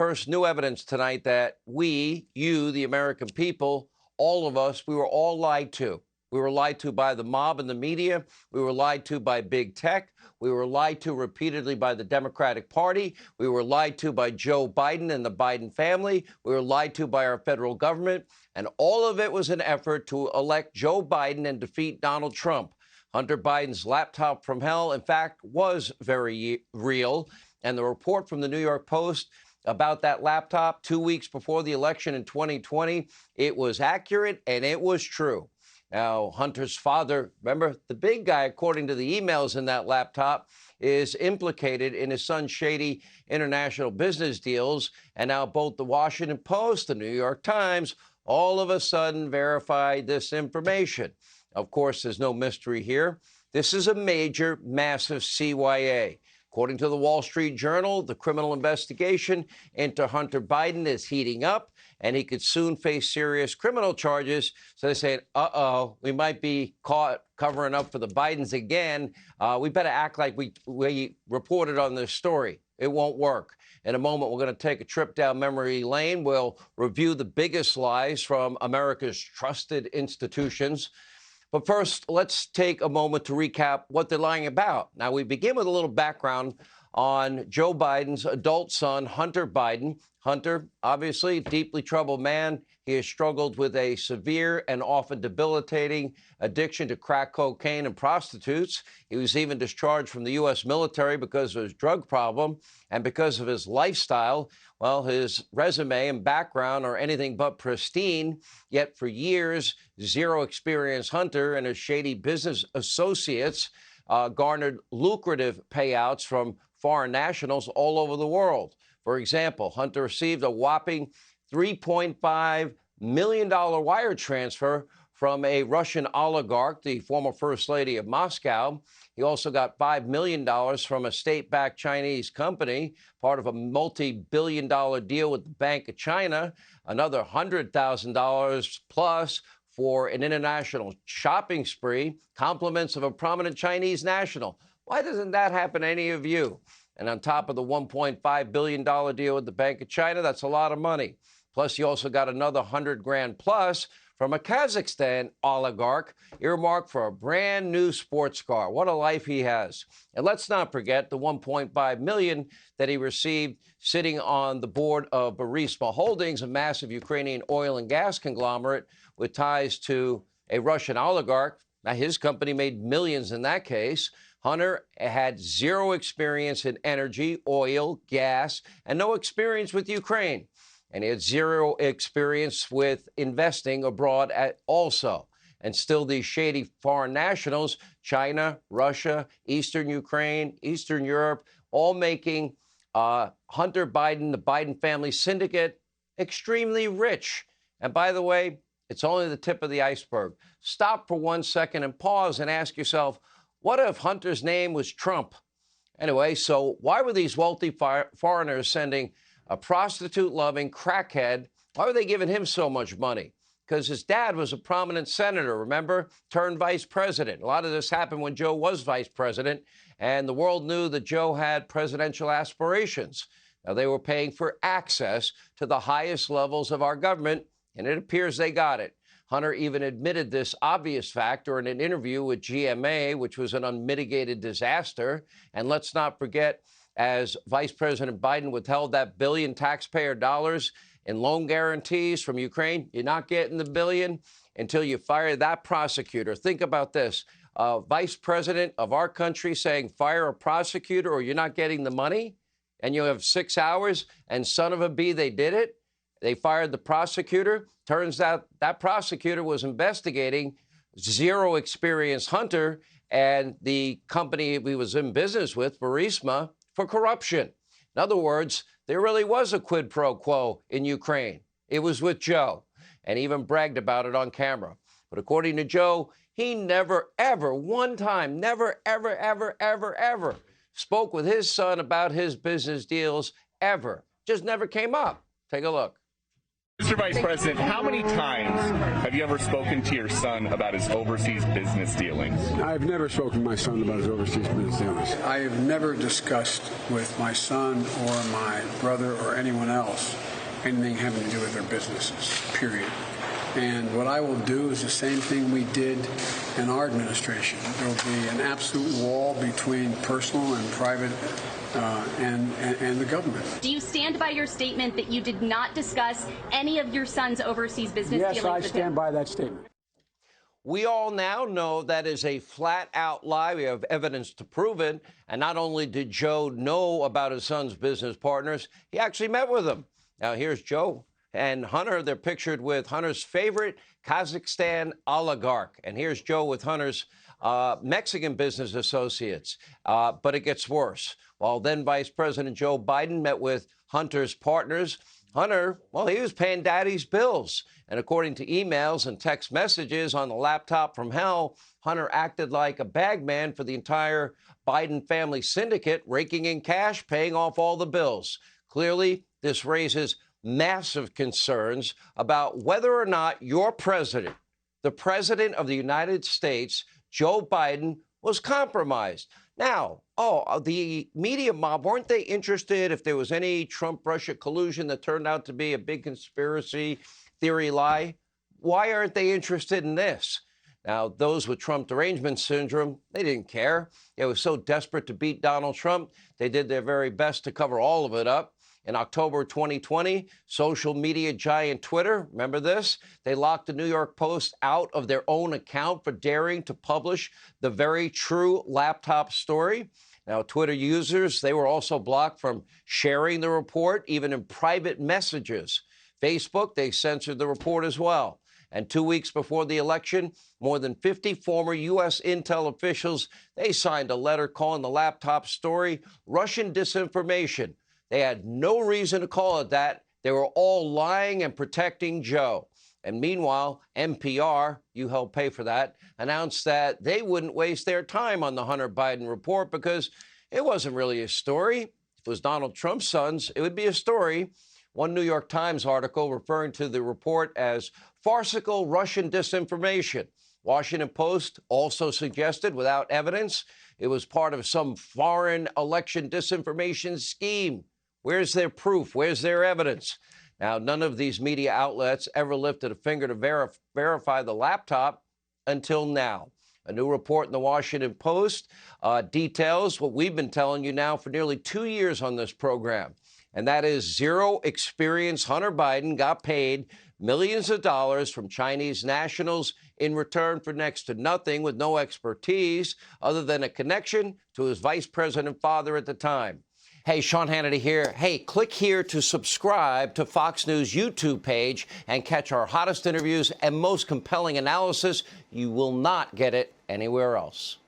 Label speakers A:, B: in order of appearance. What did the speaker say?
A: First, new evidence tonight that you, the American people, all of us, we were all lied to. We were lied to by the mob and the media. We were lied to by big tech. We were lied to repeatedly by the Democratic Party. We were lied to by Joe Biden and the Biden family. We were lied to by our federal government. And all of it was an effort to elect Joe Biden and defeat Donald Trump. Hunter Biden's laptop from hell, in fact, was very real. And the report from the New York Post about that laptop 2 weeks before the election in 2020, it was accurate and it was true. Now, Hunter's father, remember, the big guy, according to the emails in that laptop, is implicated in his son's shady international business deals. And now both the Washington Post, the New York Times, all of a sudden verified this information. Of course, there's no mystery here. This is a major, massive CYA. According to the Wall Street Journal, the criminal investigation into Hunter Biden is heating up, and he could soon face serious criminal charges. So they say, we might be caught covering up for the Bidens again. We better act like we reported on this story. It won't work. In a moment, we're going to take a trip down memory lane. We'll review the biggest lies from America's trusted institutions. But first, let's take a moment to recap what they're lying about. Now, we begin with a little background on Joe Biden's adult son, Hunter Biden. Hunter, obviously, a deeply troubled man. He has struggled with a severe and often debilitating addiction to crack cocaine and prostitutes. He was even discharged from the U.S. military because of his drug problem and because of his lifestyle. Well, his resume and background are anything but pristine, yet for years, zero experience Hunter and his shady business associates garnered lucrative payouts from foreign nationals all over the world. For example, Hunter received a whopping $3.5 million wire transfer from a Russian oligarch, the former First Lady of Moscow. He also got $5 million from a state-backed Chinese company, part of a multi-billion-dollar deal with the Bank of China, another $100,000 plus for an international shopping spree, compliments of a prominent Chinese national. Why doesn't that happen to any of you? And on top of the $1.5 billion deal with the Bank of China, that's a lot of money. Plus, you also got another 100 grand plus from a Kazakhstan oligarch earmarked for a brand new sports car. What a life he has. And let's not forget the $1.5 million that he received sitting on the board of Burisma Holdings, a massive Ukrainian oil and gas conglomerate with ties to a Russian oligarch. Now, his company made millions in that case. Hunter had zero experience in energy, oil, gas, and no experience with Ukraine. And he had zero experience with investing abroad also. And still these shady foreign nationals, China, Russia, Eastern Ukraine, Eastern Europe, all making Hunter Biden, the Biden family syndicate, extremely rich. And by the way, it's only the tip of the iceberg. Stop for 1 second and pause and ask yourself, what if Hunter's name was Trump? Anyway, so why were these wealthy foreigners sending a prostitute-loving crackhead? Why were they giving him so much money? Because his dad was a prominent senator, remember, turned vice president. A lot of this happened when Joe was vice president, and the world knew that Joe had presidential aspirations. Now, they were paying for access to the highest levels of our government, and it appears they got it. Hunter even admitted this obvious fact during an interview with GMA, which was an unmitigated disaster. And let's not forget, as Vice President Biden withheld that billion taxpayer dollars in loan guarantees from Ukraine, you're not getting the billion until you fire that prosecutor. Think about this. Vice President of our country saying fire a prosecutor or you're not getting the money, and you have 6 hours, and son of a bee, they did it. They fired the prosecutor. Turns out that prosecutor was investigating zero experience Hunter and the company he was in business with, Burisma, for corruption. In other words, there really was a quid pro quo in Ukraine. It was with Joe, and he even bragged about it on camera. But according to Joe, he never, ever, one time, never, ever, ever, ever, ever spoke with his son about his business deals ever. Just never came up. Take a look.
B: Mr. Vice President, how many times have you ever spoken to your son about his overseas business dealings?
C: I've never spoken to my son about his overseas business dealings. I have never discussed with my son or my brother or anyone else anything having to do with their businesses, period. And what I will do is the same thing we did in our administration. There will be an absolute wall between personal and private and the government.
D: Do you stand by your statement that you did not discuss any of your son's overseas business dealings?
C: Yes, I stand by that statement.
A: We all now know that is a flat-out lie. We have evidence to prove it. And not only did Joe know about his son's business partners, he actually met with them. Now, here's Joe and Hunter. They're pictured with Hunter's favorite Kazakhstan oligarch. And here's Joe with Hunter's Mexican business associates. But it gets worse. While then Vice President Joe Biden met with Hunter's partners, Hunter, well, he was paying daddy's bills. And according to emails and text messages on the laptop from hell, Hunter acted like a bagman for the entire Biden family syndicate, raking in cash, paying off all the bills. Clearly, this raises massive concerns about whether or not your president, the president of the United States, Joe Biden, was compromised. Now, the media mob, weren't they interested if there was any Trump-Russia collusion that turned out to be a big conspiracy theory lie? Why aren't they interested in this? Now, those with Trump derangement syndrome, they didn't care. They were so desperate to beat Donald Trump, they did their very best to cover all of it up. In October 2020, social media giant Twitter, remember this? They locked the New York Post out of their own account for daring to publish the very true laptop story. Now, Twitter users, they were also blocked from sharing the report, even in private messages. Facebook, they censored the report as well. And 2 weeks before the election, more than 50 former U.S. intel officials, they signed a letter calling the laptop story Russian disinformation. They had no reason to call it that. They were all lying and protecting Joe. And meanwhile, NPR, you helped pay for that, announced that they wouldn't waste their time on the Hunter Biden report because it wasn't really a story. If it was Donald Trump's sons, it would be a story. One New York Times article referring to the report as farcical Russian disinformation. Washington Post also suggested, without evidence, it was part of some foreign election disinformation scheme. Where's their proof? Where's their evidence? Now, none of these media outlets ever lifted a finger to verify the laptop until now. A new report in the Washington Post details what we've been telling you now for nearly 2 years on this program, and that is zero experienced Hunter Biden got paid millions of dollars from Chinese nationals in return for next to nothing, with no expertise other than a connection to his vice president father at the time. Hey, Sean Hannity here. Hey, click here to subscribe to Fox News YouTube page and catch our hottest interviews and most compelling analysis. You will not get it anywhere else.